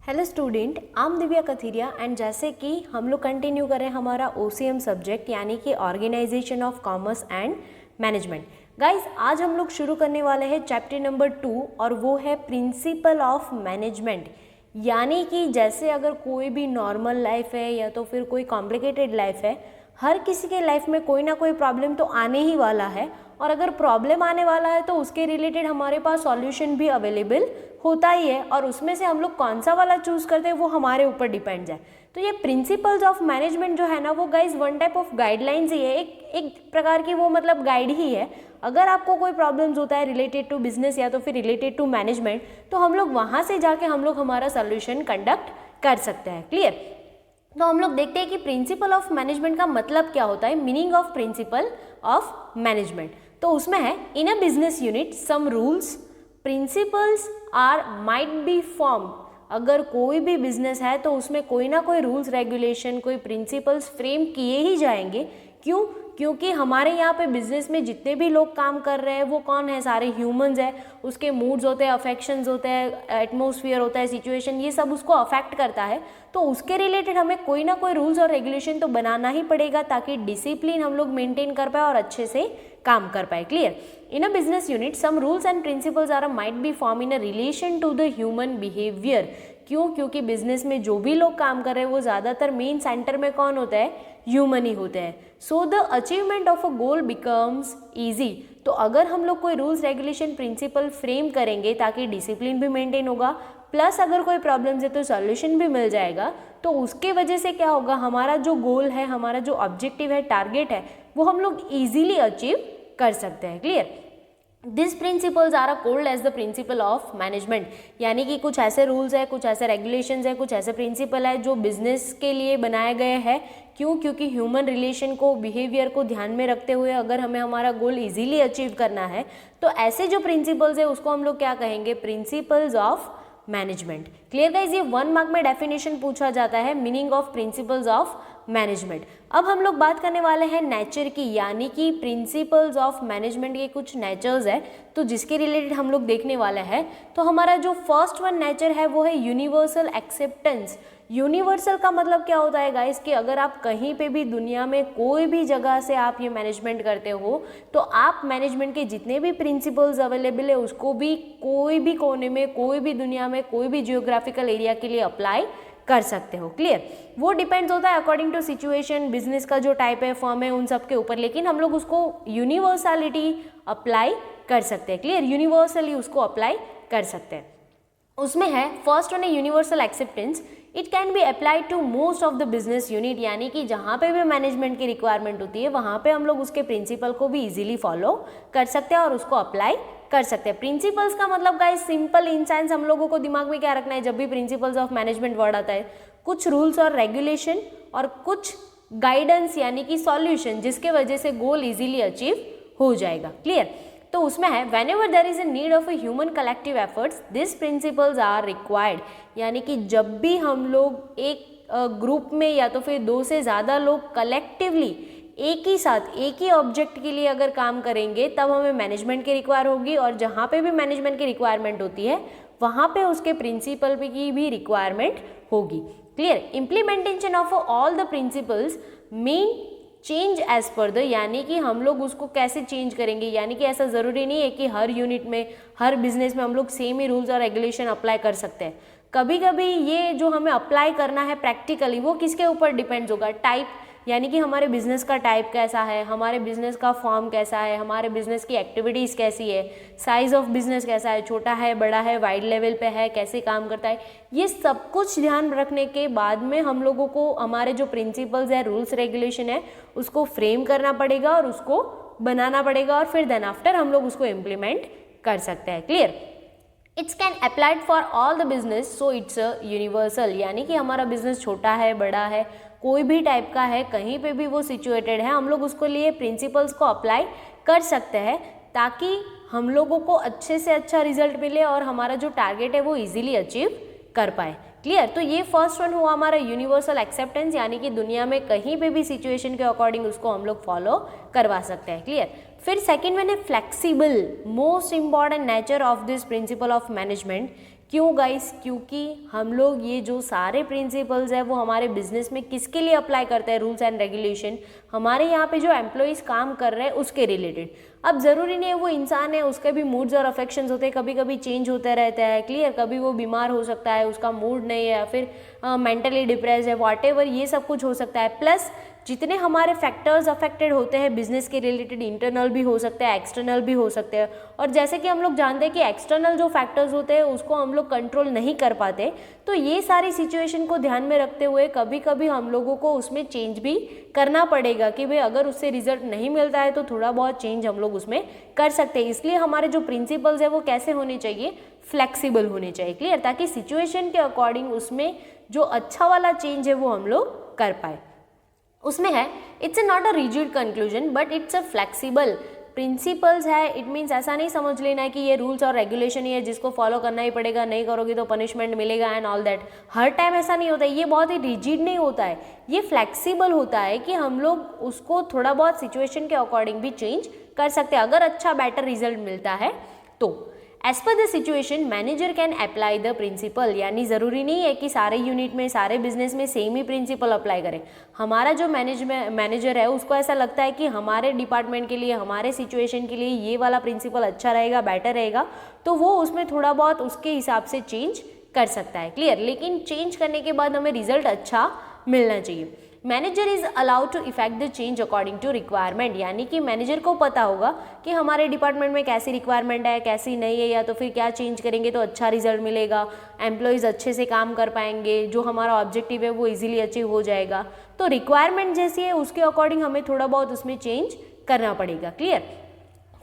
Hello student, I am Divya Kathiria and जैसे कि हम लोग कंटिन्यू करें हमारा OCM सब्जेक्ट यानी कि organisation of commerce and management. Guys, आज हम लोग शुरू करने वाले हैं चैप्टर नंबर 2 और वो है प्रिंसिपल ऑफ मैनेजमेंट। यानी कि जैसे अगर कोई भी नॉर्मल लाइफ है या तो फिर कोई कॉम्प्लिकेटेड लाइफ है, हर किसी के लाइफ में कोई ना कोई प्रॉब्लम तो आने ही वाला है और अगर प्रॉब्लम आने वाला है तो उसके रिलेटेड हमारे पास सॉल्यूशन भी अवेलेबल होता ही है और उसमें से हम लोग कौन सा वाला चूज करते हैं वो हमारे ऊपर डिपेंड्स है। तो ये प्रिंसिपल्स ऑफ मैनेजमेंट जो है ना, वो guys one type of guidelines ही है, एक प्रकार की वो मतलब गाइड ही है। अगर आपको कोई प्रॉब्लम्स होता है रिलेटेड टू बिजनेस या तो फिर रिलेटेड टू मैनेजमेंट, तो हम लोग वहाँ से जाके हम लोग हमारा सोल्यूशन कंडक्ट कर सकते हैं। क्लियर? तो हम लोग देखते हैं कि प्रिंसिपल ऑफ मैनेजमेंट का मतलब क्या होता है, meaning of principle of management. तो उसमें है, in a business unit some rules principles are might be form. अगर कोई भी बिजनेस है तो उसमें कोई ना कोई रूल्स रेगुलेशन, कोई प्रिंसिपल्स फ्रेम किए ही जाएंगे। क्यों? क्योंकि हमारे यहाँ पे बिजनेस में जितने भी लोग काम कर रहे हैं वो कौन है, सारे ह्यूमंस है। उसके मूड्स होते हैं, अफेक्शंस होते हैं, एटमोसफियर होता है, सिचुएशन, ये सब उसको अफेक्ट करता है। तो उसके रिलेटेड हमें कोई ना कोई रूल्स और रेगुलेशन तो बनाना ही पड़ेगा ताकि डिसिप्लिन हम लोग मेंटेन कर पाए और अच्छे से काम कर पाए। Clear? In a business unit some rules and principles are might be form in a relation to the human behaviour. क्यों? क्योंकि बिजनेस में जो भी लोग काम कर रहे हैं वो ज़्यादातर मेन सेंटर में कौन होता है, ह्यूमन ही होते हैं। So the achievement of a goal becomes easy. तो अगर हम लोग कोई रूल्स रेगुलेशन प्रिंसिपल फ्रेम करेंगे ताकि डिसिप्लिन भी मेंटेन होगा, प्लस अगर कोई प्रॉब्लम्स है तो सॉल्यूशन भी मिल जाएगा, तो उसके वजह से क्या होगा, हमारा जो गोल है, हमारा जो ऑब्जेक्टिव है, टारगेट है, वो हम लोग ईजिली अचीव कर सकते हैं। Clear? This principles are called as the principle of management. यानी कि कुछ ऐसे रूल्स है, कुछ ऐसे रेगुलेशंस है, कुछ ऐसे प्रिंसिपल है जो बिजनेस के लिए बनाए गए हैं। क्यों? क्योंकि ह्यूमन रिलेशन को, बिहेवियर को ध्यान में रखते हुए अगर हमें हमारा गोल इजीली अचीव करना है तो ऐसे जो प्रिंसिपल्स है उसको हम लोग क्या कहेंगे, principles of management. Clear guys? ये 1 मार्क में डेफिनेशन पूछा जाता है, meaning of principles of management. अब हम लोग बात करने वाले हैं नेचर की, यानी कि प्रिंसिपल्स ऑफ मैनेजमेंट के कुछ नेचर्स है तो जिसके रिलेटेड हम लोग देखने वाले हैं। तो हमारा जो फर्स्ट वन नेचर है वो है यूनिवर्सल एक्सेप्टेंस। यूनिवर्सल का मतलब क्या होता है गाइस, कि अगर आप कहीं पे भी दुनिया में कोई भी जगह से आप ये मैनेजमेंट करते हो तो आप मैनेजमेंट के जितने भी प्रिंसिपल्स अवेलेबल है उसको भी कोई भी कोने में, कोई भी दुनिया में, कोई भी जियोग्राफिकल एरिया के लिए अप्लाई कर सकते हो। क्लियर? वो डिपेंड्स होता है अकॉर्डिंग टू सिचुएशन, बिजनेस का जो टाइप है, फर्म है, उन सब के ऊपर, लेकिन हम लोग उसको यूनिवर्सलिटी अप्लाई कर सकते हैं। क्लियर? यूनिवर्सली उसको अप्लाई कर सकते हैं। उसमें है फर्स्ट वन है universal acceptance. It can be applied to most of the business unit. यानी कि जहाँ पे भी मैनेजमेंट की रिक्वायरमेंट होती है वहाँ पे हम लोग उसके प्रिंसिपल को भी इजीली फॉलो कर सकते हैं और उसको अप्लाई कर सकते हैं। प्रिंसिपल्स का मतलब गाइस सिंपल इन सेंस हम लोगों को दिमाग में क्या रखना है जब भी प्रिंसिपल्स ऑफ मैनेजमेंट वर्ड आता है, कुछ रूल्स और रेगुलेशन और कुछ गाइडेंस यानी कि सॉल्यूशन जिसके वजह से गोल इजीली अचीव हो जाएगा। क्लियर? तो उसमें है whenever there is a need of a human collective efforts this principles are required. यानी कि जब भी हम लोग एक ग्रुप में या तो फिर 2 से ज़्यादा लोग कलेक्टिवली एक ही साथ एक ही ऑब्जेक्ट के लिए अगर काम करेंगे तब हमें मैनेजमेंट की रिक्वायर होगी, और जहाँ पे भी मैनेजमेंट की रिक्वायरमेंट होती है वहाँ पे उसके प्रिंसिपल की भी रिक्वायरमेंट होगी। Clear? Implementation of all the principles mean change as per the, यानी कि हम लोग उसको कैसे चेंज करेंगे, यानी कि ऐसा ज़रूरी नहीं है कि हर यूनिट में, हर बिजनेस में हम लोग सेम ही रूल्स और रेगुलेशन अप्लाई कर सकते हैं। कभी कभी ये जो हमें अप्लाई करना है प्रैक्टिकली वो किसके ऊपर डिपेंड्स होगा, टाइप, यानी कि हमारे बिजनेस का टाइप कैसा है, हमारे बिजनेस का फॉर्म कैसा है, हमारे बिजनेस की एक्टिविटीज़ कैसी है, साइज ऑफ बिजनेस कैसा है, छोटा है, बड़ा है, वाइड लेवल पे है, कैसे काम करता है, ये सब कुछ ध्यान रखने के बाद में हम लोगों को हमारे जो प्रिंसिपल्स है, रूल्स रेगुलेशन है, उसको फ्रेम करना पड़ेगा और उसको बनाना पड़ेगा और फिर देन आफ्टर हम लोग उसको इम्प्लीमेंट कर सकते हैं। Clear? It's can applied for all the business so it's universal. यानी कि हमारा बिजनेस छोटा है, बड़ा है, कोई भी टाइप का है, कहीं पे भी वो सिचुएटेड है, हम लोग उसको लिए प्रिंसिपल्स को अप्लाई कर सकते हैं ताकि हम लोगों को अच्छे से अच्छा रिजल्ट मिले और हमारा जो टारगेट है वो इजीली अचीव कर पाए। क्लियर? तो ये फर्स्ट वन हुआ हमारा यूनिवर्सल एक्सेप्टेंस, यानी कि दुनिया में कहीं पे भी सिचुएशन के अकॉर्डिंग उसको हम लोग फॉलो करवा सकते हैं। क्लियर? फिर सेकेंड वन है flexible. Most important nature of this principle of management क्यों गाइस? क्योंकि हम लोग ये जो सारे प्रिंसिपल्स है वो हमारे बिजनेस में किसके लिए अप्लाई करते हैं, रूल्स एंड रेगुलेशन, हमारे यहाँ पे जो एम्प्लॉयज़ काम कर रहे हैं उसके रिलेटेड। अब ज़रूरी नहीं है वो इंसान है, उसके भी मूड्स और अफेक्शंस होते हैं, कभी कभी चेंज होते रहता है, क्लियर, कभी वो बीमार हो सकता है, उसका मूड नहीं है, या फिर मेंटली डिप्रेस है, व्हाटएवर, ये सब कुछ हो सकता है। प्लस जितने हमारे फैक्टर्स अफेक्टेड होते हैं बिजनेस के रिलेटेड, इंटरनल भी हो सकते हैं, एक्सटर्नल भी हो सकते हैं, और जैसे कि हम लोग जानते हैं कि एक्सटर्नल जो फैक्टर्स होते हैं उसको हम लोग कंट्रोल नहीं कर पाते, तो ये सारी सिचुएशन को ध्यान में रखते हुए कभी कभी हम लोगों को उसमें चेंज भी करना पड़ेगा कि भाई अगर उससे रिजल्ट नहीं मिलता है तो थोड़ा बहुत चेंज हम लोग उसमें कर सकते हैं। इसलिए हमारे जो प्रिंसिपल्स है वो कैसे होने चाहिए, फ्लेक्सिबल होने चाहिए, क्लियर, ताकि सिचुएशन के अकॉर्डिंग उसमें जो अच्छा वाला चेंज है वो हम लोग कर पाए। उसमें है it's not a rigid conclusion but it's a flexible principles है। इट मीन्स ऐसा नहीं समझ लेना है कि ये रूल्स और रेगुलेशन ही है जिसको फॉलो करना ही पड़ेगा, नहीं करोगे तो पनिशमेंट मिलेगा and all that. Her time ऐसा नहीं होता है, ये बहुत ही रिजिड नहीं होता है, ये फ्लेक्सिबल होता है कि हम लोग उसको थोड़ा बहुत सिचुएशन के अकॉर्डिंग भी चेंज कर सकते हैं अगर अच्छा बेटर रिजल्ट मिलता है तो। As per the situation manager can apply the principle, यानी ज़रूरी नहीं है कि सारे यूनिट में, सारे बिजनेस में सेम ही प्रिंसिपल अप्लाई करें। हमारा जो मैनेजर है उसको ऐसा लगता है कि हमारे डिपार्टमेंट के लिए, हमारे सिचुएशन के लिए ये वाला प्रिंसिपल अच्छा रहेगा, बेटर रहेगा, तो वो उसमें थोड़ा बहुत उसके हिसाब से चेंज कर सकता है, क्लियर। लेकिन चेंज करने के बाद हमें रिजल्ट अच्छा मिलना चाहिए। Manager is allowed to effect the change according to requirement, यानी कि मैनेजर को पता होगा कि हमारे डिपार्टमेंट में कैसी रिक्वायरमेंट है, कैसी नहीं है, या तो फिर क्या चेंज करेंगे तो अच्छा रिजल्ट मिलेगा, एम्प्लॉयज़ अच्छे से काम कर पाएंगे, जो हमारा ऑब्जेक्टिव है वो इजीली अचीव हो जाएगा। तो रिक्वायरमेंट जैसी है उसके अकॉर्डिंग हमें थोड़ा बहुत उसमें चेंज करना पड़ेगा, clear.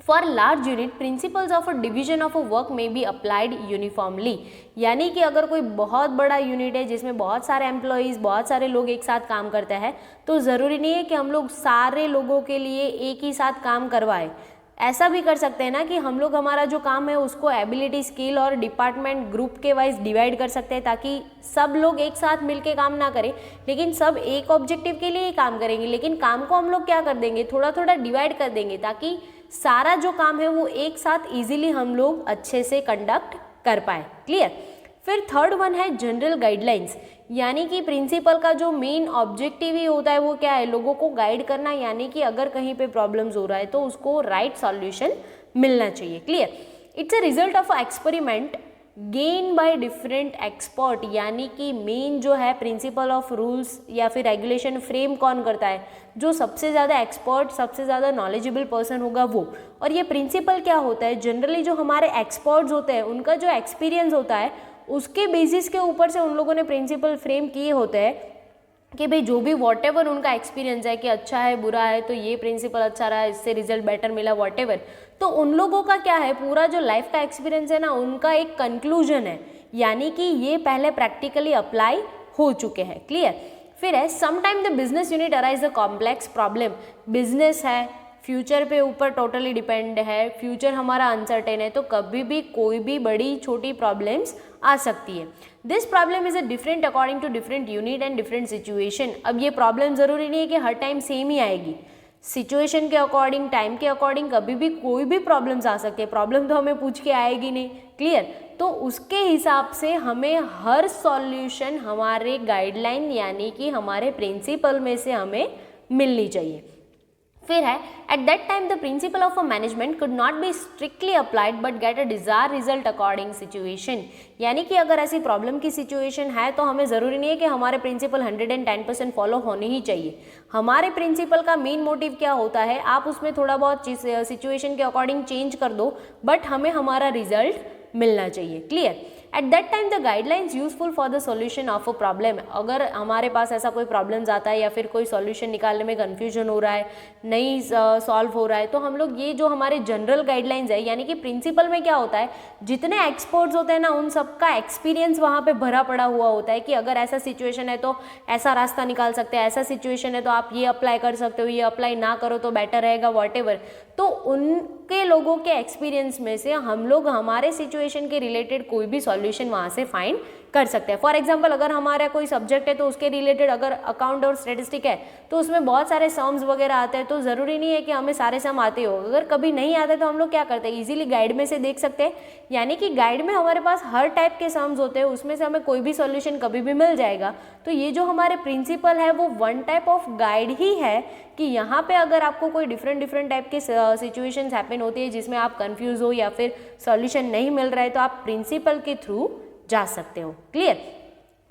For large unit principles of a division of a work में बी अप्लाइड यूनिफॉर्मली, यानी कि अगर कोई बहुत बड़ा यूनिट है जिसमें बहुत सारे एम्प्लॉयज़, बहुत सारे लोग एक साथ काम करते हैं, तो ज़रूरी नहीं है कि हम लोग सारे लोगों के लिए एक ही साथ काम करवाएं। ऐसा भी कर सकते हैं ना कि हम लोग हमारा जो काम है उसको एबिलिटी, स्किल और डिपार्टमेंट ग्रुप के वाइज डिवाइड कर सकते हैं, ताकि सब लोग एक साथ मिलके काम ना करें, लेकिन सब एक ऑब्जेक्टिव के लिए ही काम करेंगे, लेकिन काम को हम लोग क्या कर देंगे, थोड़ा थोड़ा डिवाइड कर देंगे, ताकि सारा जो काम है वो एक साथ इजीली हम लोग अच्छे से कंडक्ट कर पाए, क्लियर। फिर थर्ड वन है जनरल गाइडलाइंस, यानी कि प्रिंसिपल का जो मेन ऑब्जेक्टिव ही होता है वो क्या है, लोगों को गाइड करना, यानी कि अगर कहीं पे प्रॉब्लम्स हो रहा है तो उसको राइट सॉल्यूशन मिलना चाहिए, clear. It's a result of experiment gain by different expert, यानी कि मेन जो है प्रिंसिपल ऑफ रूल्स या फिर रेगुलेशन फ्रेम कौन करता है, जो सबसे ज़्यादा एक्सपर्ट, सबसे ज़्यादा नॉलेजेबल पर्सन होगा वो। और ये प्रिंसिपल क्या होता है, जनरली जो हमारे एक्सपर्ट्स होते हैं उनका जो एक्सपीरियंस होता है उसके बेसिस के ऊपर से उन लोगों ने प्रिंसिपल फ्रेम किए होते हैं कि भाई जो भी वॉटेवर उनका एक्सपीरियंस है कि अच्छा है, बुरा है, तो ये प्रिंसिपल अच्छा रहा, इससे रिजल्ट बेटर मिला, वॉटेवर, तो उन लोगों का क्या है, पूरा जो लाइफ का एक्सपीरियंस है ना, उनका एक कंक्लूजन है, यानी कि ये पहले प्रैक्टिकली अप्लाई हो चुके हैं, क्लियर। फिर है sometime the business unit arise a complex problem, business है, फ्यूचर पे ऊपर टोटली डिपेंड है, फ्यूचर हमारा अनसर्टेन है, तो कभी भी कोई भी बड़ी छोटी प्रॉब्लम्स आ सकती है। This problem is a different according to different unit and different situation. अब ये प्रॉब्लम ज़रूरी नहीं है कि हर टाइम सेम ही आएगी, सिचुएशन के अकॉर्डिंग, टाइम के अकॉर्डिंग कभी भी कोई भी प्रॉब्लम्स आ सकते हैं, प्रॉब्लम तो हमें पूछ के आएगी नहीं, क्लियर। तो उसके हिसाब से हमें हर सॉल्यूशन हमारे गाइडलाइन यानी कि हमारे प्रिंसिपल में से हमें मिलनी चाहिए। फिर है at that time the principle of a management could not be strictly applied but get a desire result according situation, यानी कि अगर ऐसी प्रॉब्लम की सिचुएशन है तो हमें ज़रूरी नहीं है कि हमारे प्रिंसिपल 110% फॉलो होने ही चाहिए। हमारे प्रिंसिपल का मेन मोटिव क्या होता है, आप उसमें थोड़ा बहुत सिचुएशन के अकॉर्डिंग चेंज कर दो, बट हमें हमारा रिजल्ट मिलना चाहिए, clear. At that time the guidelines useful for the solution of a problem, अगर हमारे पास ऐसा कोई प्रॉब्लम्स आता है या फिर कोई सॉल्यूशन निकालने में कन्फ्यूजन हो रहा है, नहीं सॉल्व हो रहा है, तो हम लोग ये जो हमारे जनरल गाइडलाइंस है, यानी कि प्रिंसिपल में क्या होता है, जितने एक्सपर्ट्स होते हैं ना उन सबका एक्सपीरियंस वहाँ पे भरा पड़ा हुआ होता है कि अगर ऐसा सिचुएशन है तो ऐसा रास्ता निकाल सकते हैं, ऐसा सिचुएशन है तो आप ये अप्लाई कर सकते हो, ये अप्लाई ना करो तो बेटर रहेगा, वॉटेवर। तो उनके लोगों के एक्सपीरियंस में से हम लोग हमारे सिचुएशन के रिलेटेड कोई भी सॉल्यूशन वहाँ से फाइंड कर सकते हैं। फॉर एग्जाम्पल अगर हमारा कोई सब्जेक्ट है तो उसके रिलेटेड अगर अकाउंट और स्टेटिस्टिक है तो उसमें बहुत सारे सम्स वगैरह आते हैं, तो ज़रूरी नहीं है कि हमें सारे सम आते हो। अगर कभी नहीं आते तो हम लोग क्या करते हैं, इजीली गाइड में से देख सकते हैं, यानी कि गाइड में हमारे पास हर टाइप के सम्स होते हैं, उसमें से हमें कोई भी सॉल्यूशन कभी भी मिल जाएगा। तो ये जो हमारे प्रिंसिपल है वो वन टाइप ऑफ गाइड ही है कि यहाँ पे अगर आपको कोई डिफरेंट टाइप के सिचुएशंस हैपन होती है जिसमें आप कंफ्यूज हो या फिर सॉल्यूशन नहीं मिल रहा है, तो आप प्रिंसिपल के थ्रू जा सकते हो। क्लियर।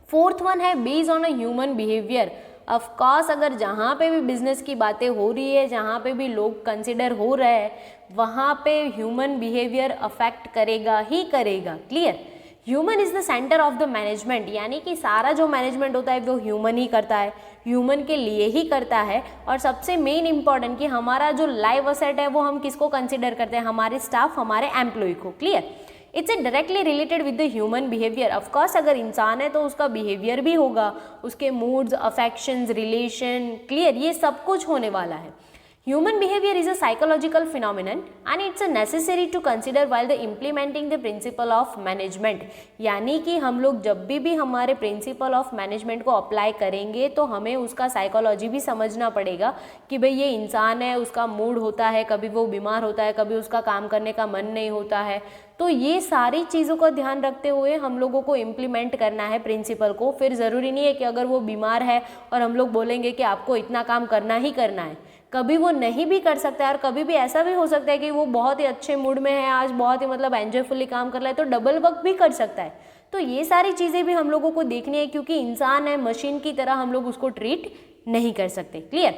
फोर्थ वन है based on a human behaviour. Of course अगर जहाँ पे भी बिजनेस की बातें हो रही है, जहाँ पे भी लोग कंसिडर हो रहे हैं, वहाँ पे ह्यूमन बिहेवियर अफेक्ट करेगा ही करेगा। Clear. Human is the centre of the management, यानी कि सारा जो मैनेजमेंट होता है वो ह्यूमन ही करता है, ह्यूमन के लिए ही करता है। और सबसे मेन इंपॉर्टेंट कि हमारा जो लाइव असेट है वो हम किसको कंसिडर करते हैं, हमारे स्टाफ, हमारे एम्प्लॉय को। Clear. It's a directly related with the human behaviour. Of course अगर इंसान है तो उसका बिहेवियर भी होगा, उसके मूड्स, अफेक्शंस, रिलेशन, क्लियर, ये सब कुछ होने वाला है। Human behavior is a psychological phenomenon and it's a necessary to consider while the implementing the principle of management। यानी कि हम लोग जब भी हमारे principle of management को अप्लाई करेंगे तो हमें उसका साइकोलॉजी भी समझना पड़ेगा कि भाई ये इंसान है, उसका मूड होता है, कभी वो बीमार होता है, कभी उसका काम करने का मन नहीं होता है। तो ये सारी चीज़ों का ध्यान रखते हुए हम लोगों को इम्प्लीमेंट करना है प्रिंसिपल को। फिर ज़रूरी नहीं है कि अगर वो बीमार है और हम लोग बोलेंगे कि आपको इतना काम करना ही करना है, कभी वो नहीं भी कर सकता है। और कभी भी ऐसा भी हो सकता है कि वो बहुत ही अच्छे मूड में है, आज बहुत ही मतलब एंजॉयफुली काम कर रहा है, तो डबल वर्क भी कर सकता है। तो ये सारी चीज़ें भी हम लोगों को देखनी है, क्योंकि इंसान है, मशीन की तरह हम लोग उसको ट्रीट नहीं कर सकते। क्लियर।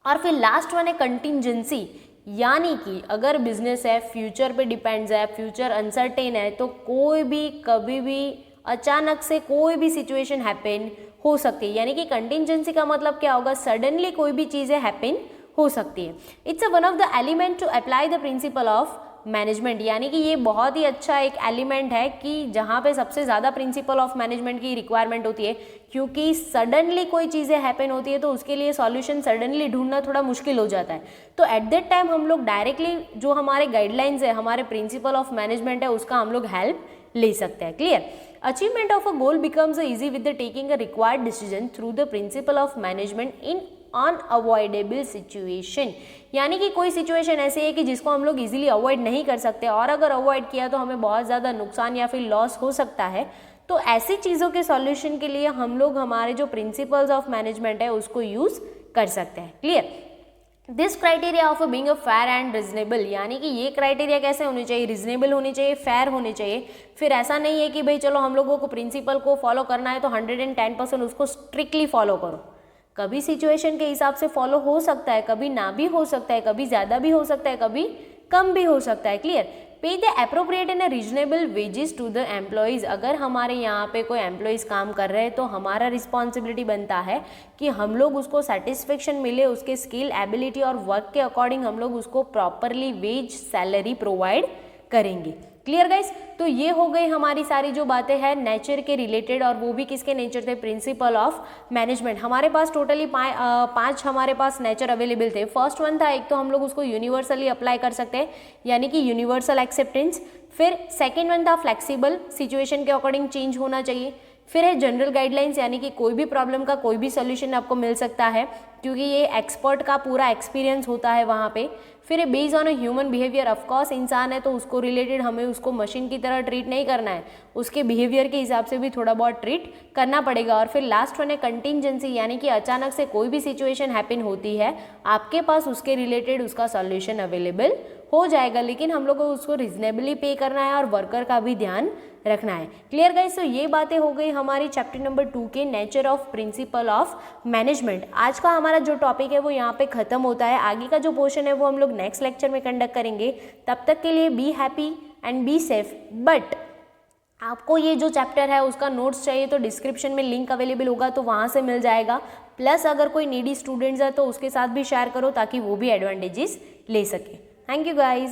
और फिर लास्ट वन है कंटिंजेंसी, यानी कि अगर बिजनेस है, फ्यूचर पे डिपेंड्स है, फ्यूचर अनसर्टेन है, तो कोई भी कभी भी अचानक से कोई भी सिचुएशन हैपन हो सकती है। यानी कि कंटिंजेंसी का मतलब क्या होगा, सडनली कोई भी चीज़ें हैपन हो सकती है। It's a one of the element to apply the principle of management, यानी कि ये बहुत ही अच्छा एक एलिमेंट है कि जहाँ पे सबसे ज़्यादा प्रिंसिपल ऑफ मैनेजमेंट की रिक्वायरमेंट होती है, क्योंकि सडनली कोई चीज़ें हैपन होती है तो उसके लिए सॉल्यूशन सडनली ढूंढना थोड़ा मुश्किल हो जाता है। तो एट दैट टाइम हम लोग डायरेक्टली जो हमारे गाइडलाइंस है, हमारे प्रिंसिपल ऑफ मैनेजमेंट है, उसका हम लोग हेल्प ले सकते हैं। Clear. Achievement of a goal becomes easy with the taking a required decision through the principle of management in unavoidable situation, यानी कि कोई सिचुएशन ऐसी है कि जिसको हम लोग इजीली अवॉइड नहीं कर सकते, और अगर अवॉइड किया तो हमें बहुत ज़्यादा नुकसान या फिर लॉस हो सकता है। तो ऐसी चीज़ों के सॉल्यूशन के लिए हम लोग हमारे जो प्रिंसिपल्स ऑफ मैनेजमेंट है उसको यूज़ कर सकते हैं। Clear. This criteria of being a fair and reasonable, यानी कि ये क्राइटेरिया कैसे होने चाहिए, रिजनेबल होने चाहिए, फेयर होने चाहिए। फिर ऐसा नहीं है कि भाई चलो हम लोगों को प्रिंसिपल को फॉलो करना है तो 110% उसको स्ट्रिक्टली फॉलो करो। कभी सिचुएशन के हिसाब से फॉलो हो सकता है, कभी ना भी हो सकता है, कभी ज़्यादा भी हो सकता है, कभी कम भी हो सकता है। Clear. Pay the appropriate and reasonable wages to the employees, अगर हमारे यहाँ पे कोई एम्प्लॉयज़ काम कर रहे हैं तो हमारा रिस्पॉन्सिबिलिटी बनता है कि हम लोग उसको सेटिस्फेक्शन मिले, उसके स्किल, एबिलिटी और वर्क के अकॉर्डिंग हम लोग उसको प्रॉपरली वेज, सैलरी प्रोवाइड करेंगे। Clear guys. तो ये हो गई हमारी सारी जो बातें हैं नेचर के रिलेटेड, और वो भी किसके नेचर थे, प्रिंसिपल ऑफ मैनेजमेंट। हमारे पास टोटली 5 हमारे पास नेचर अवेलेबल थे। फर्स्ट वन था, एक तो हम लोग उसको यूनिवर्सली अप्लाई कर सकते हैं, यानी कि यूनिवर्सल एक्सेप्टेंस। फिर सेकेंड वन था फ्लेक्सिबल, सिचुएशन के अकॉर्डिंग चेंज होना चाहिए। फिर है जनरल गाइडलाइंस, यानी कि कोई भी प्रॉब्लम का कोई भी सोल्यूशन आपको मिल सकता है, क्योंकि ये एक्सपर्ट का पूरा एक्सपीरियंस होता है वहाँ पे। फिर है based on a human behaviour, of course इंसान है तो उसको रिलेटेड हमें उसको मशीन की तरह ट्रीट नहीं करना है, उसके बिहेवियर के हिसाब से भी थोड़ा बहुत ट्रीट करना पड़ेगा। और फिर लास्ट वन है कंटिंजेंसी, यानी कि अचानक से कोई भी सिचुएशन हैपन होती है, आपके पास उसके रिलेटेड उसका सॉल्यूशन अवेलेबल हो जाएगा, लेकिन हम लोग को उसको रिजनेबली पे करना है और वर्कर का भी ध्यान रखना है। Clear guys. तो ये बातें हो गई हमारी चैप्टर नंबर 2 के nature of principle of management. आज का हमारा जो टॉपिक है वो यहाँ पे खत्म होता है। आगे का जो पोर्शन है वो हम लोग नेक्स्ट लेक्चर में कंडक्ट करेंगे। तब तक के लिए be happy and be safe. But आपको ये जो चैप्टर है उसका नोट्स चाहिए तो डिस्क्रिप्शन में लिंक अवेलेबल होगा, तो वहाँ से मिल जाएगा। प्लस अगर कोई नीडी स्टूडेंट्स है तो उसके साथ भी शेयर करो ताकि वो भी एडवांटेजेस ले सके। Thank you guys.